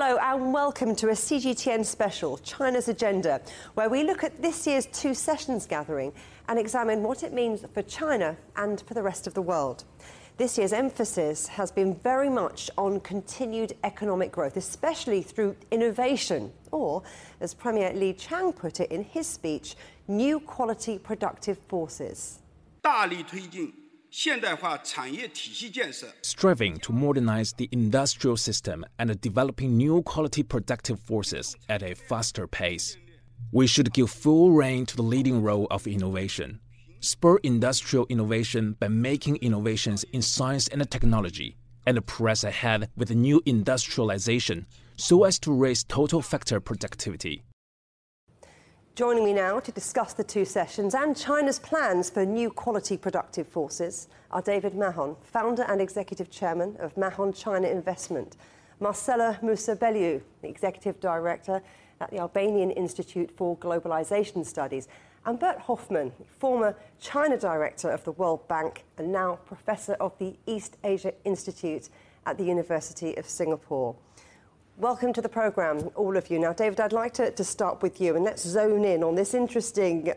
Hello and welcome to a CGTN special, China's Agenda, where we look at this year's Two Sessions gathering and examine what it means for China and for the rest of the world. This year's emphasis has been very much on continued economic growth, especially through innovation, or, as Premier Li Qiang put it in his speech, new quality productive forces. Striving to modernize the industrial system and developing new quality productive forces at a faster pace. We should give full rein to the leading role of innovation, spur industrial innovation by making innovations in science and technology, and press ahead with new industrialization so as to raise total factor productivity. Joining me now to discuss the two sessions and China's plans for new quality productive forces are David Mahon, founder and executive chairman of Mahon China Investment, Marcela Musabeliu, the executive director at the Albanian Institute for Globalization Studies, and Bert Hoffman, former China director of the World Bank and now professor of the East Asia Institute at the University of Singapore. Welcome to the programme, all of you. Now, David, I'd like to start with you, and let's zone in on this interesting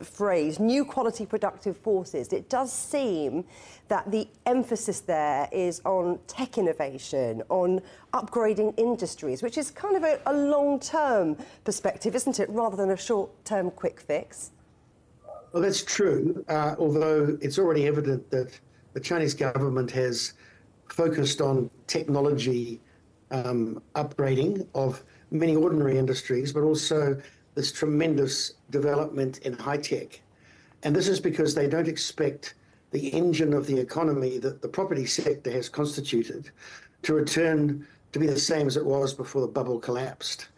phrase, new quality productive forces. It does seem that the emphasis there is on tech innovation, on upgrading industries, which is kind of a long-term perspective, isn't it, rather than a short-term quick fix? Well, that's true, although it's already evident that the Chinese government has focused on technology upgrading of many ordinary industries, but also this tremendous development in high tech. And this is because they don't expect the engine of the economy that the property sector has constituted to return to be the same as it was before the bubble collapsed.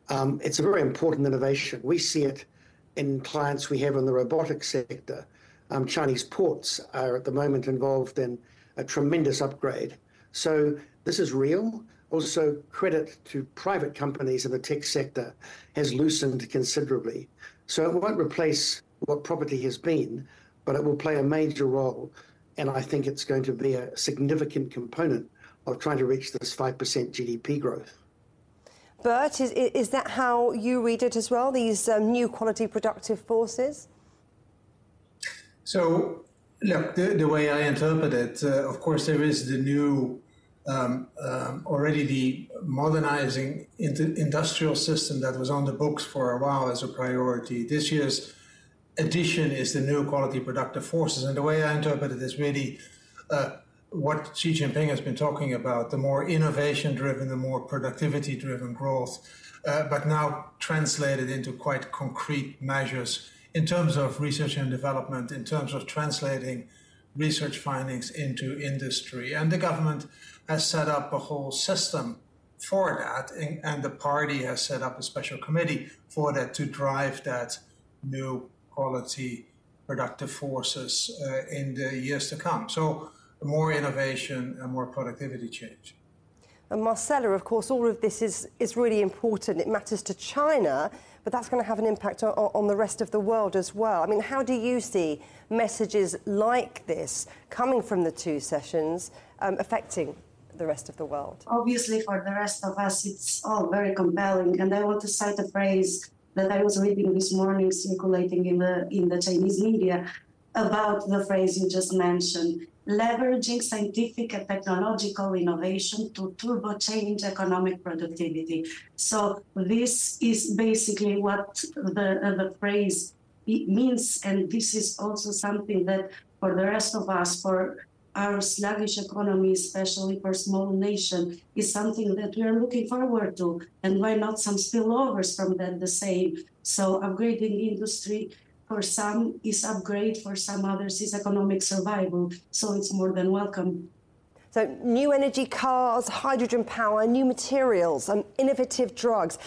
It's a very important innovation. We see it in clients we have in the robotics sector. Chinese ports are at the moment involved in a tremendous upgrade. So this is real. Also, credit to private companies in the tech sector has loosened considerably. So it won't replace what property has been, but it will play a major role. And I think it's going to be a significant component of trying to reach this 5% GDP growth. Bert, is that how you read it as well, these new quality productive forces? So, look, the way I interpret it, of course, there is the new already the modernizing industrial system that was on the books for a while as a priority. This year's addition is the new quality productive forces. And the way I interpret it is really what Xi Jinping has been talking about, the more innovation-driven, the more productivity-driven growth, but now translated into quite concrete measures in terms of research and development, in terms of translating research findings into industry. And the government has set up a whole system for that, and the party has set up a special committee for that to drive that new quality productive forces in the years to come. So more innovation and more productivity change. And Marcela, of course, all of this is really important. It matters to China, but that's going to have an impact on the rest of the world as well. I mean, how do you see messages like this coming from the two sessions affecting the rest of the world? Obviously, for the rest of us, it's all very compelling. And I want to cite a phrase that I was reading this morning circulating in the Chinese media about the phrase you just mentioned, leveraging scientific and technological innovation to turbo change economic productivity. So this is basically what the phrase means. And this is also something that for the rest of us, for our sluggish economy, especially for small nation, is something that we are looking forward to. And why not some spillovers from that the same? So upgrading industry for some is upgrade, for some others is economic survival. So it's more than welcome. So new energy cars, hydrogen power, new materials, and innovative drugs.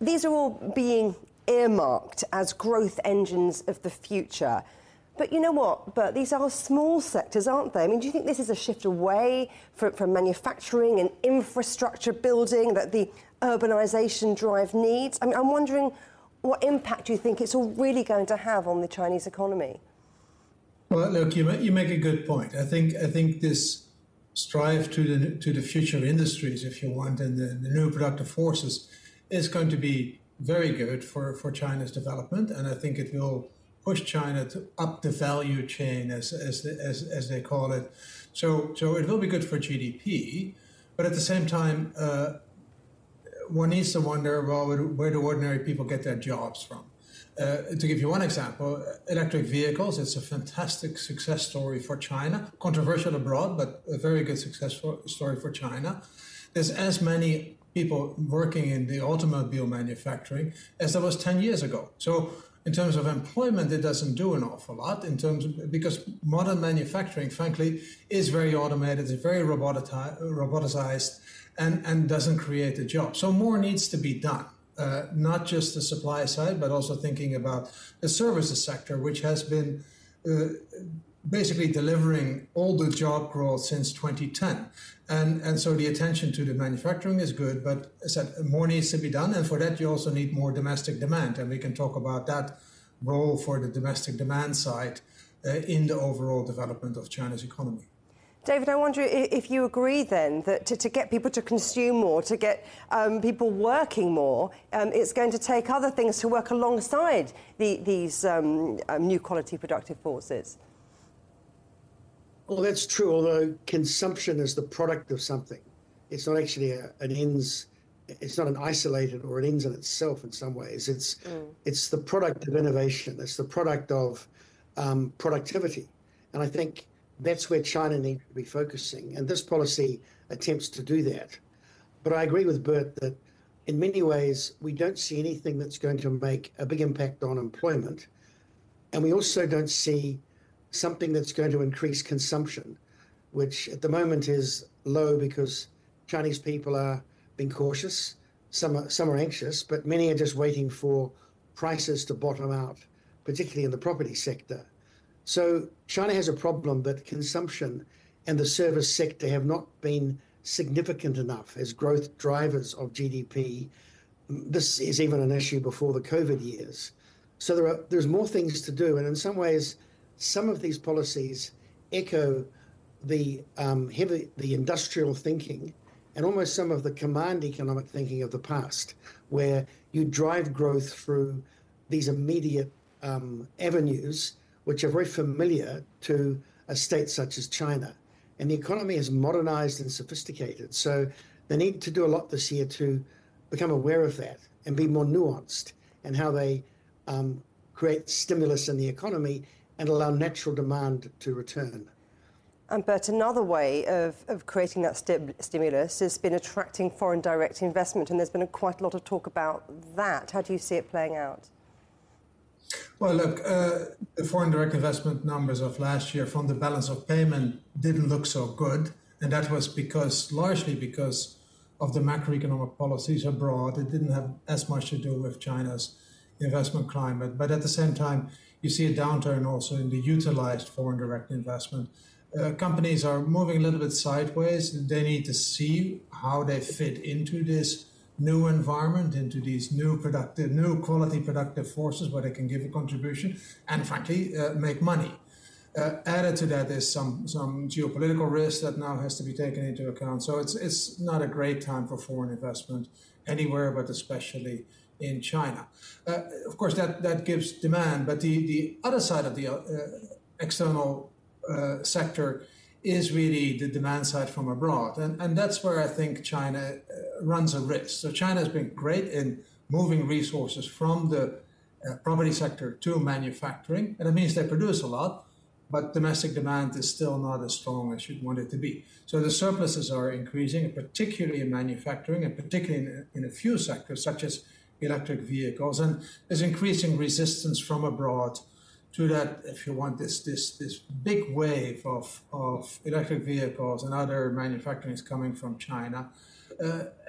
These are all being earmarked as growth engines of the future. But you know what, Bert, these are small sectors, aren't they? I mean, do you think this is a shift away from manufacturing and infrastructure building that the urbanisation drive needs? I mean, I'm wondering what impact do you think it's all really going to have on the Chinese economy? Well, look, you make a good point. I think this strive to the future industries, if you want, and the new productive forces, is going to be very good for China's development. And I think it will push China to up the value chain, as they call it. So it will be good for GDP, but at the same time, one needs to wonder, well, where do ordinary people get their jobs from? To give you one example, electric vehicles, it's a fantastic success story for China, controversial abroad, but a very good success story for China. There's as many people working in the automobile manufacturing as there was 10 years ago. So in terms of employment, it doesn't do an awful lot because modern manufacturing, frankly, is very automated, it's very roboticized, and doesn't create a job. So more needs to be done, not just the supply side, but also thinking about the services sector, which has been basically delivering all the job growth since 2010. And so the attention to the manufacturing is good, but as I said, more needs to be done. And for that, you also need more domestic demand. And we can talk about that role for the domestic demand side in the overall development of China's economy. David, I wonder if you agree then that to get people to consume more, to get people working more, it's going to take other things to work alongside these new quality productive forces. Well, that's true, although consumption is the product of something. It's not actually it's not an isolated or an ends in itself in some ways. It's the product of innovation. It's the product of productivity. And I think that's where China needs to be focusing. And this policy attempts to do that. But I agree with Bert that in many ways, we don't see anything that's going to make a big impact on employment. And we also don't see something that's going to increase consumption, which at the moment is low because Chinese people are being cautious. Some are anxious, but many are just waiting for prices to bottom out, particularly in the property sector. So China has a problem that consumption and the service sector have not been significant enough as growth drivers of GDP. This is even an issue before the COVID years. So there's more things to do. And in some ways, some of these policies echo the industrial thinking and almost some of the command economic thinking of the past, where you drive growth through these immediate avenues, which are very familiar to a state such as China. And the economy is modernized and sophisticated. So they need to do a lot this year to become aware of that and be more nuanced in how they create stimulus in the economy and allow natural demand to return. But another way of creating that stimulus has been attracting foreign direct investment, and there's been quite a lot of talk about that. How do you see it playing out? Well, look, the foreign direct investment numbers of last year from the balance of payment didn't look so good, and that was largely because of the macroeconomic policies abroad. It didn't have as much to do with China's investment climate. But at the same time, you see a downturn also in the utilized foreign direct investment. Companies are moving a little bit sideways. They need to see how they fit into this new environment, into these new quality productive forces where they can give a contribution and, frankly, make money. Added to that is some geopolitical risk that now has to be taken into account. So it's not a great time for foreign investment anywhere, but especially in China. Of course, that gives demand, but the other side of the external sector is really the demand side from abroad. And that's where I think China runs a risk. So China has been great in moving resources from the property sector to manufacturing. And it means they produce a lot, but domestic demand is still not as strong as you'd want it to be. So the surpluses are increasing, particularly in manufacturing, and particularly in a few sectors, such as electric vehicles. And there's increasing resistance from abroad to that, if you want, this big wave of electric vehicles and other manufacturing is coming from China.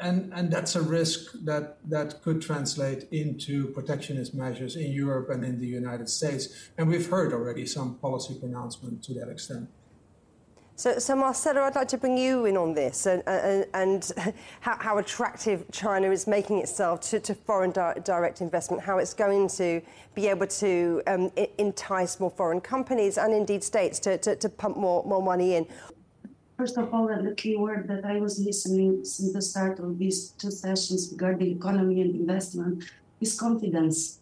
And that's a risk that could translate into protectionist measures in Europe and in the United States. And we've heard already some policy pronouncement to that extent. So Marcelo, I'd like to bring you in on this and how attractive China is making itself to foreign direct investment, how it's going to be able to entice more foreign companies and indeed states to pump more money in. First of all, the key word that I was listening since the start of these two sessions regarding economy and investment is confidence.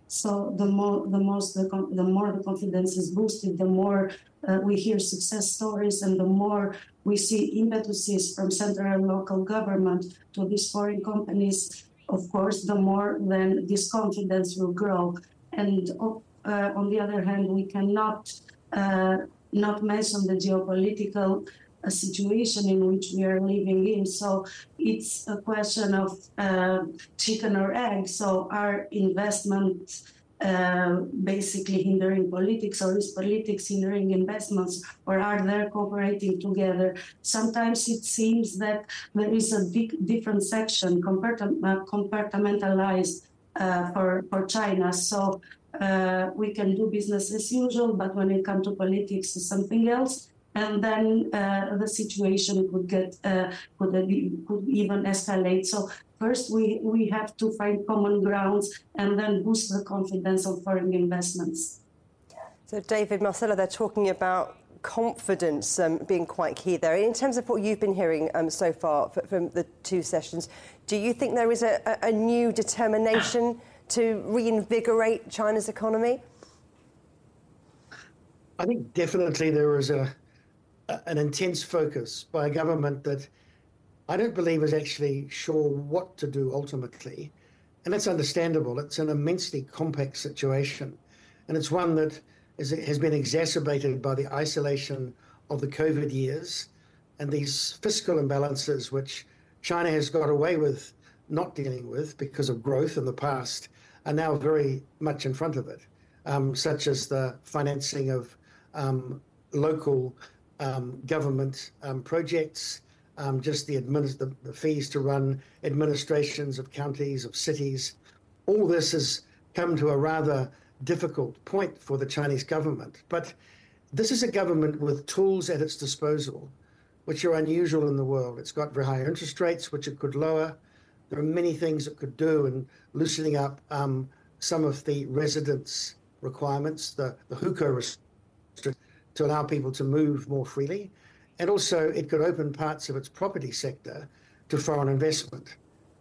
So the more the confidence is boosted, the more we hear success stories, and the more we see impetuses from central and local government to these foreign companies. Of course, the more then this confidence will grow. And on the other hand, we cannot not mention the geopolitical situation in which we are living in. So it's a question of chicken or egg. So are investment basically hindering politics, or is politics hindering investments, or are they cooperating together? Sometimes it seems that there is a big different section compartmentalized for China. So we can do business as usual, but when it comes to politics, it's something else. And then the situation could even escalate. So first, we have to find common grounds and then boost the confidence of foreign investments. So, David, Marcelo, they're talking about confidence being quite key there. In terms of what you've been hearing so far from the two sessions, do you think there is a new determination to reinvigorate China's economy? I think definitely there is an intense focus by a government that I don't believe is actually sure what to do ultimately. And that's understandable. It's an immensely complex situation. And it's one that has been exacerbated by the isolation of the COVID years and these fiscal imbalances, which China has got away with not dealing with because of growth in the past, are now very much in front of it, such as the financing of local government projects, just the fees to run administrations of counties, of cities. All this has come to a rather difficult point for the Chinese government. But this is a government with tools at its disposal, which are unusual in the world. It's got very high interest rates, which it could lower. There are many things it could do in loosening up some of the residence requirements, the hukou restrictions, to allow people to move more freely. And also it could open parts of its property sector to foreign investment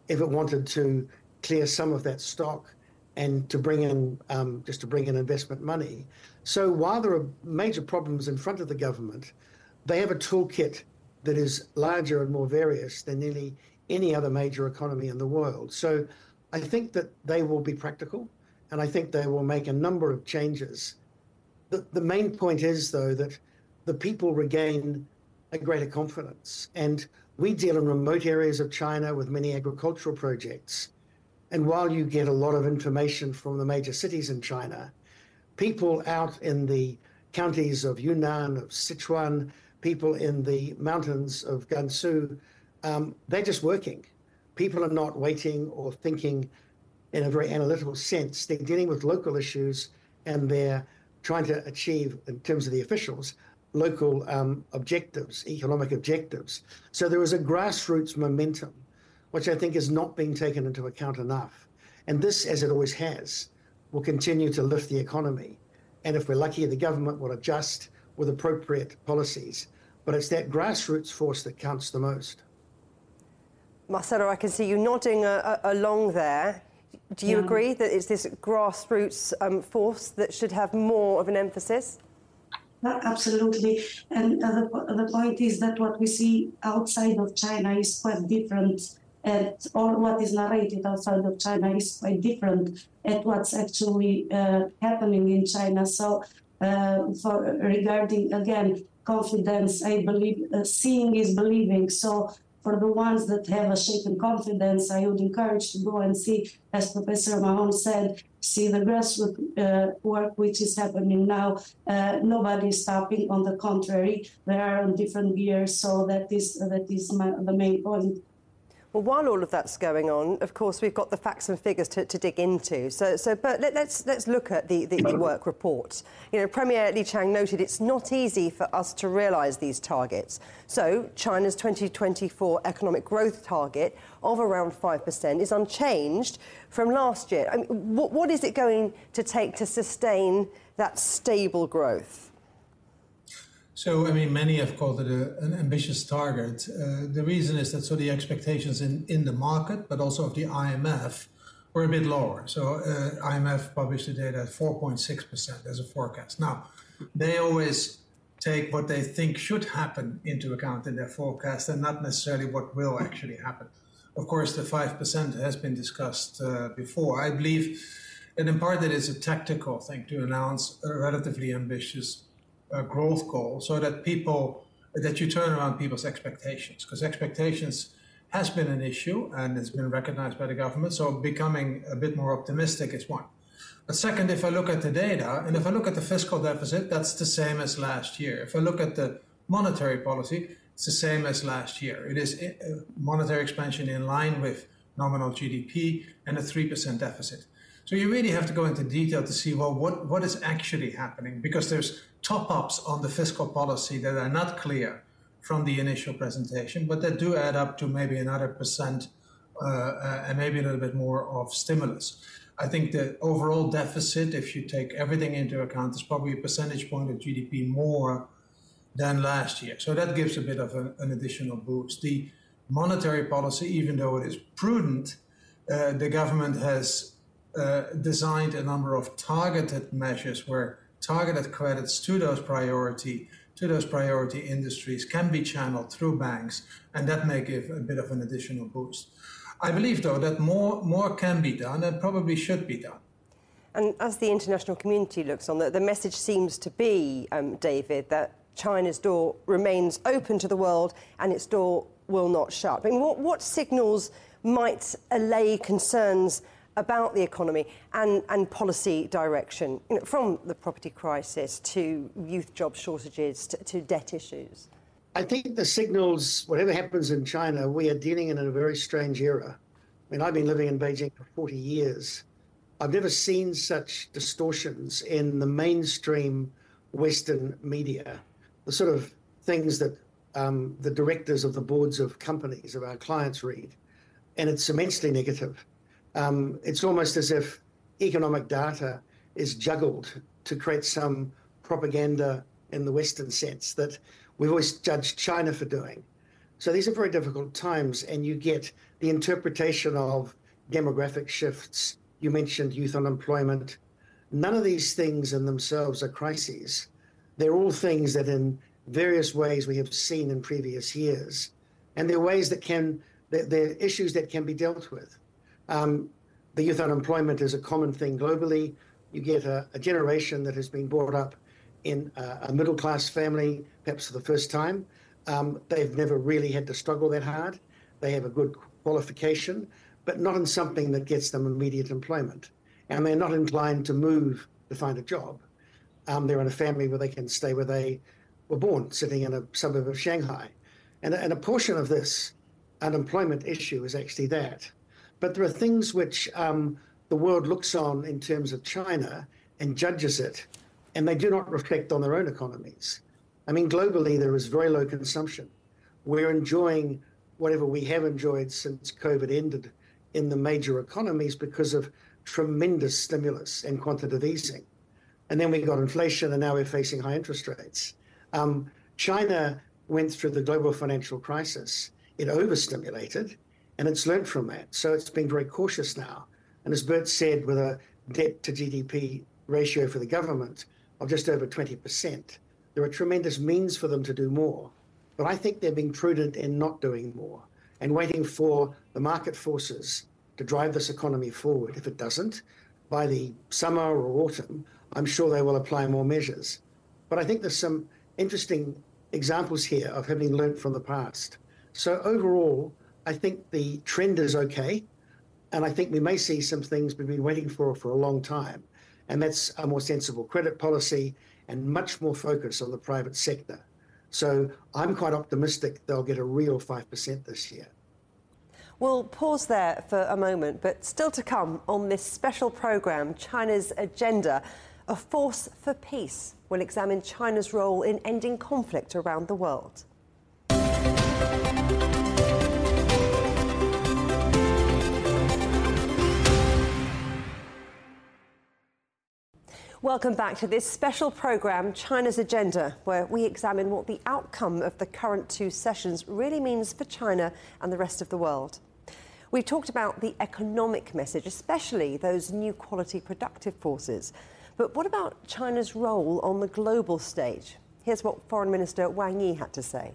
if it wanted to clear some of that stock and to bring in investment money. So while there are major problems in front of the government, they have a toolkit that is larger and more various than nearly any other major economy in the world. So I think that they will be practical, and I think they will make a number of changes. The main point is, though, that the people regain a greater confidence. And we deal in remote areas of China with many agricultural projects. And while you get a lot of information from the major cities in China, people out in the counties of Yunnan, of Sichuan, people in the mountains of Gansu, they're just working. People are not waiting or thinking in a very analytical sense. They're dealing with local issues, and they're trying to achieve, in terms of the officials, local objectives, economic objectives. So there is a grassroots momentum, which I think is not being taken into account enough. And this, as it always has, will continue to lift the economy. And if we're lucky, the government will adjust with appropriate policies. But it's that grassroots force that counts the most. Marcelo, I can see you nodding along there. Do you agree that it's this grassroots force that should have more of an emphasis? Absolutely. And the point is that what we see outside of China is quite different, or what is narrated outside of China is quite different at what's actually happening in China. So regarding, again, confidence, I believe seeing is believing. So for the ones that have a shaken confidence, I would encourage to go and see, as Professor Mahon said, see the grassroots work which is happening now. Nobody is stopping. On the contrary, they are on different gears. So that is the main point. Well, while all of that's going on, of course, we've got the facts and figures to dig into. But let's look at the work report. You know, Premier Li Qiang noted it's not easy for us to realise these targets. So China's 2024 economic growth target of around 5% is unchanged from last year. I mean, what is it going to take to sustain that stable growth? So, I mean, many have called it an ambitious target. The reason is that the expectations in the market, but also of the IMF, were a bit lower. So IMF published the data at 4.6% as a forecast. Now, they always take what they think should happen into account in their forecast and not necessarily what will actually happen. Of course, the 5% has been discussed before. I believe that in part it is a tactical thing to announce a relatively ambitious growth goal so that you turn around people's expectations, because expectations has been an issue and it's been recognized by the government. So becoming a bit more optimistic is one. But second, if I look at the data and if I look at the fiscal deficit, that's the same as last year. If I look at the monetary policy, it's the same as last year. It is monetary expansion in line with nominal GDP and a 3% deficit. So you really have to go into detail to see, well, what is actually happening? Because there's top-ups on the fiscal policy that are not clear from the initial presentation, but that do add up to maybe another percent and maybe a little bit more of stimulus. I think the overall deficit, if you take everything into account, is probably a percentage point of GDP more than last year. So that gives a bit of an additional boost. The monetary policy, even though it is prudent, the government has designed a number of targeted measures where targeted credits to those priority industries can be channeled through banks, and that may give a bit of an additional boost. I believe, though, that more can be done and probably should be done. And as the international community looks on, the message seems to be, David, that China's door remains open to the world and its door will not shut. I mean, what signals might allay concerns about the economy and policy direction, from the property crisis to youth job shortages to debt issues? I think the signals, whatever happens in China, we are dealing in a very strange era. I mean, I've been living in Beijing for 40 years. I've never seen such distortions in the mainstream Western media, the sort of things that the directors of the boards of companies of our clients read, and it's immensely negative. It's almost as if economic data is juggled to create some propaganda in the Western sense that we've always judged China for doing. So these are very difficult times, and you get the interpretation of demographic shifts. You mentioned youth unemployment. None of these things in themselves are crises. They're all things that in various ways we have seen in previous years. And they're ways that they're issues that can be dealt with. The youth unemployment is a common thing globally. You get a generation that has been brought up in a middle-class family, perhaps for the first time. They've never really had to struggle that hard. They have a good qualification, but not in something that gets them immediate employment. And they're not inclined to move to find a job. They're in a family where they can stay where they were born, sitting in a suburb of Shanghai. And a portion of this unemployment issue is actually that. But there are things which the world looks on in terms of China and judges it, and they do not reflect on their own economies. I mean, globally, there is very low consumption. We're enjoying whatever we have enjoyed since COVID ended in the major economies because of tremendous stimulus and quantitative easing. And then we got inflation, and now we're facing high interest rates. China went through the global financial crisis. It overstimulated, and it's learned from that. So it's being very cautious now. And as Bert said, with a debt to GDP ratio for the government of just over 20%, there are tremendous means for them to do more. But I think they're being prudent in not doing more and waiting for the market forces to drive this economy forward. If it doesn't, by the summer or autumn, I'm sure they will apply more measures. But I think there's some interesting examples here of having learned from the past. So overall, I think the trend is okay. And I think we may see some things we've been waiting for a long time. And that's a more sensible credit policy and much more focus on the private sector. So I'm quite optimistic they'll get a real 5% this year. We'll pause there for a moment, but still to come on this special programme, China's Agenda, a force for peace. We'll examine China's role in ending conflict around the world. Welcome back to this special programme, China's Agenda, where we examine what the outcome of the current two sessions really means for China and the rest of the world. We've talked about the economic message, especially those new quality productive forces. But what about China's role on the global stage? Here's what Foreign Minister Wang Yi had to say.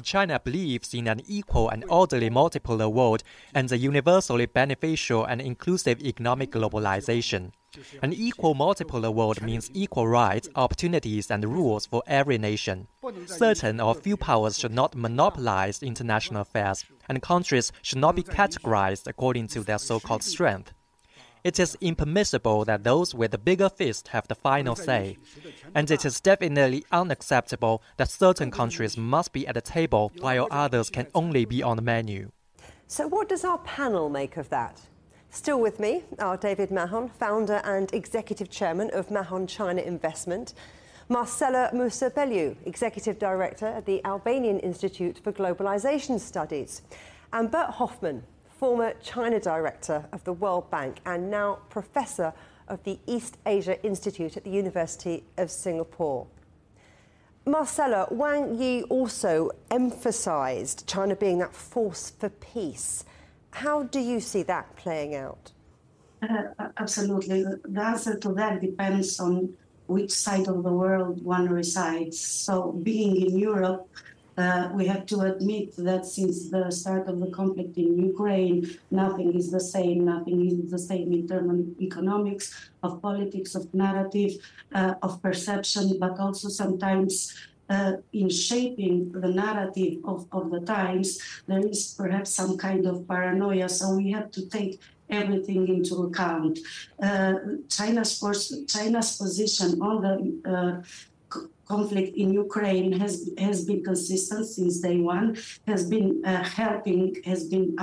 China believes in an equal and orderly multipolar world and a universally beneficial and inclusive economic globalization. An equal multipolar world means equal rights, opportunities, and rules for every nation. Certain or few powers should not monopolize international affairs, and countries should not be categorized according to their so-called strength. It is impermissible that those with the bigger fist have the final say. And it is definitely unacceptable that certain countries must be at the table while others can only be on the menu. So what does our panel make of that? Still with me are David Mahon, founder and executive chairman of Mahon China Investment, Marcela Musabeliu, executive director at the Albanian Institute for Globalization Studies, and Bert Hoffman, former China director of the World Bank and now professor of the East Asia Institute at the University of Singapore. Marcela, Wang Yi also emphasised China being that force for peace. How do you see that playing out? Absolutely. The answer to that depends on which side of the world one resides. So being in Europe, we have to admit that since the start of the conflict in Ukraine, nothing is the same. Nothing is the same in terms of economics, of politics, of narrative, of perception, but also sometimes in shaping the narrative of the times, there is perhaps some kind of paranoia. So we have to take everything into account. China's position on the conflict in Ukraine has been consistent since day one, has been helping, has been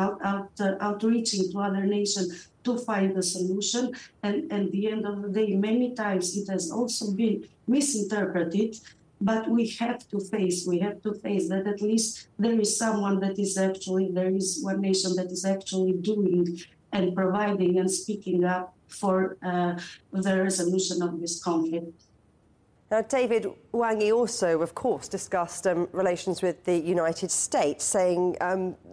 outreaching to other nations to find a solution. And at the end of the day, many times it has also been misinterpreted. But we have to face that at least there is someone that is actually, there is one nation that is actually doing and providing and speaking up for the resolution of this conflict. Now, David, Wang Yi also, of course, discussed relations with the United States, saying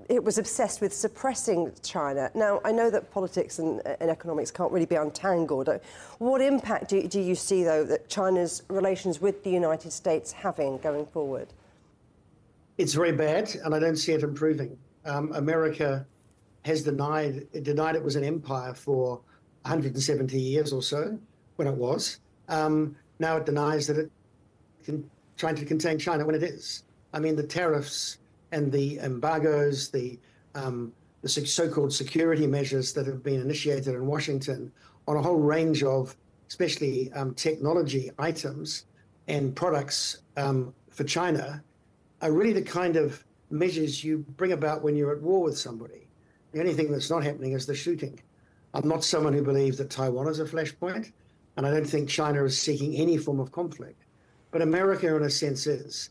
it was obsessed with suppressing China. Now, I know that politics and economics can't really be untangled. What impact do you see, though, that China's relations with the United States having going forward? It's very bad, and I don't see it improving. America has denied it was an empire for 170 years or so, when it was. Now it denies that it trying to contain China when it is. I mean, the tariffs and the embargoes, the so-called security measures that have been initiated in Washington on a whole range of, especially technology items and products for China, are really the kind of measures you bring about when you're at war with somebody. The only thing that's not happening is the shooting. I'm not someone who believes that Taiwan is a flashpoint, and I don't think China is seeking any form of conflict. But America, in a sense, is.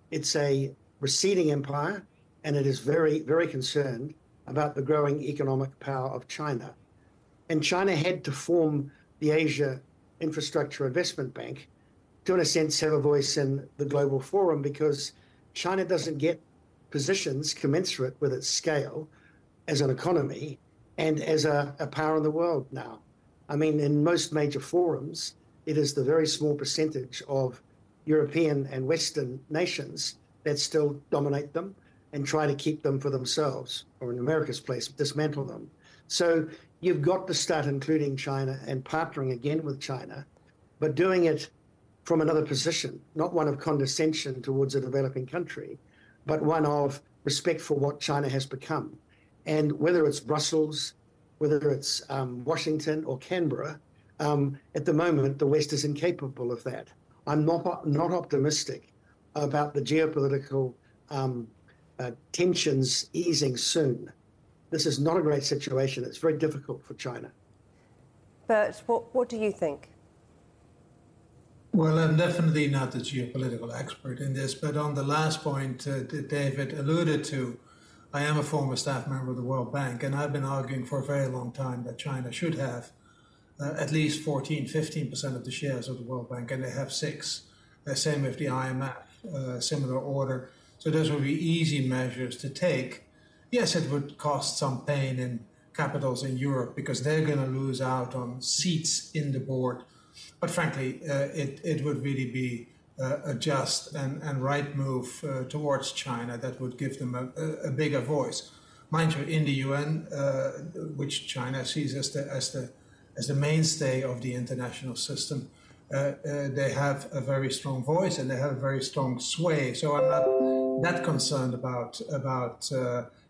It's a receding empire, and it is very, very concerned about the growing economic power of China. And China had to form the Asia Infrastructure Investment Bank to, in a sense, have a voice in the global forum, because China doesn't get positions commensurate with its scale as an economy and as a power in the world now. I mean, in most major forums, it is the very small percentage of European and Western nations that still dominate them and try to keep them for themselves, or in America's place, dismantle them. So you've got to start including China and partnering again with China, but doing it from another position, not one of condescension towards a developing country, but one of respect for what China has become. And whether it's Brussels, whether it's Washington or Canberra, at the moment, the West is incapable of that. I'm not optimistic about the geopolitical tensions easing soon. This is not a great situation. It's very difficult for China. Bert, what do you think? Well, I'm definitely not the geopolitical expert in this, but on the last point that David alluded to, I am a former staff member of the World Bank, and I've been arguing for a very long time that China should have at least 15% of the shares of the World Bank, and they have 6%. Same with the IMF, similar order. So those would be easy measures to take. Yes, it would cost some pain in capitals in Europe because they're going to lose out on seats in the board. But frankly, it would really be a just and right move towards China that would give them a bigger voice. Mind you, in the UN, which China sees as the mainstay of the international system, they have a very strong voice and they have a very strong sway. So I'm not that concerned about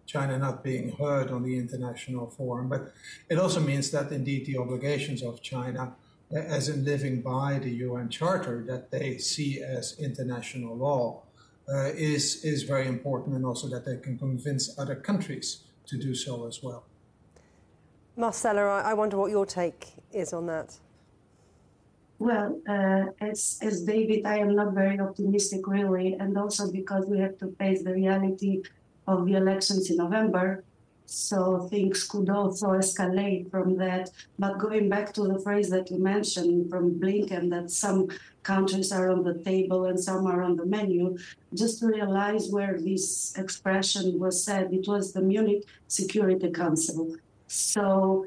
China not being heard on the international forum. But it also means that indeed the obligations of China, as in living by the UN Charter that they see as international law, is very important, and also that they can convince other countries to do so as well. Marcella, I wonder what your take is on that. Well, as David, I am not very optimistic, really, and also because we have to face the reality of the elections in November, so things could also escalate from that. But going back to the phrase that you mentioned from Blinken, that some countries are on the table and some are on the menu, just to realize where this expression was said, it was the Munich Security Council. So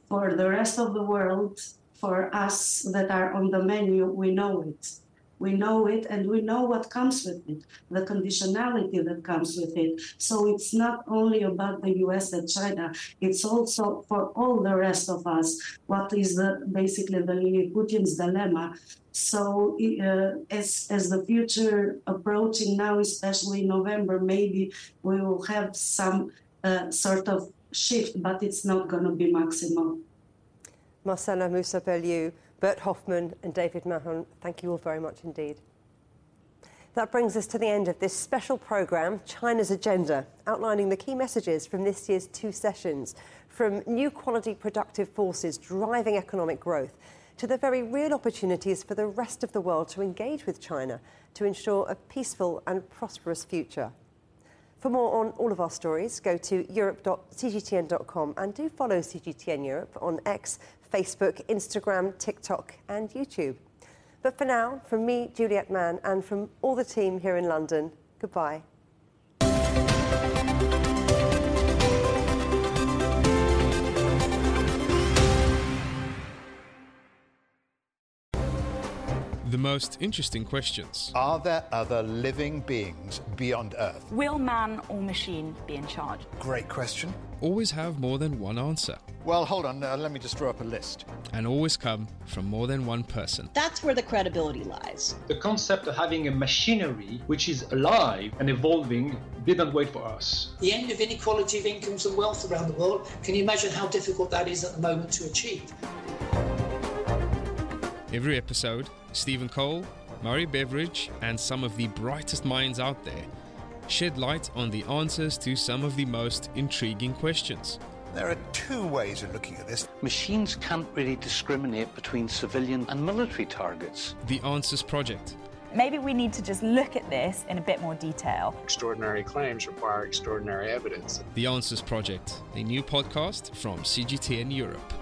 for the rest of the world, for us that are on the menu, we know it. We know it, and we know what comes with it, the conditionality that comes with it. So it's not only about the US and China, it's also for all the rest of us, what is basically the Putin's dilemma. So as the future approaching now, especially in November, maybe we will have some sort of shift, but it's not going to be maximal. Marcella Moussa-Bellew, Bert Hoffman and David Mahon, thank you all very much indeed. That brings us to the end of this special programme, China's Agenda, outlining the key messages from this year's 2 sessions, from new quality productive forces driving economic growth to the very real opportunities for the rest of the world to engage with China to ensure a peaceful and prosperous future. For more on all of our stories, go to europe.cgtn.com and do follow CGTN Europe on X, Facebook, Instagram, TikTok and YouTube. But for now, from me, Juliette Mann, and from all the team here in London, goodbye. The most interesting questions. Are there other living beings beyond Earth? Will man or machine be in charge? Great question. Always have more than one answer. Well, hold on, let me just draw up a list. And always come from more than one person. That's where the credibility lies. The concept of having a machinery which is alive and evolving didn't wait for us. The end of inequality of incomes and wealth around the world, can you imagine how difficult that is at the moment to achieve? Every episode, Stephen Cole, Murray Beveridge and some of the brightest minds out there shed light on the answers to some of the most intriguing questions. There are 2 ways of looking at this. Machines can't really discriminate between civilian and military targets. The Answers Project. Maybe we need to just look at this in a bit more detail. Extraordinary claims require extraordinary evidence. The Answers Project, a new podcast from CGTN Europe.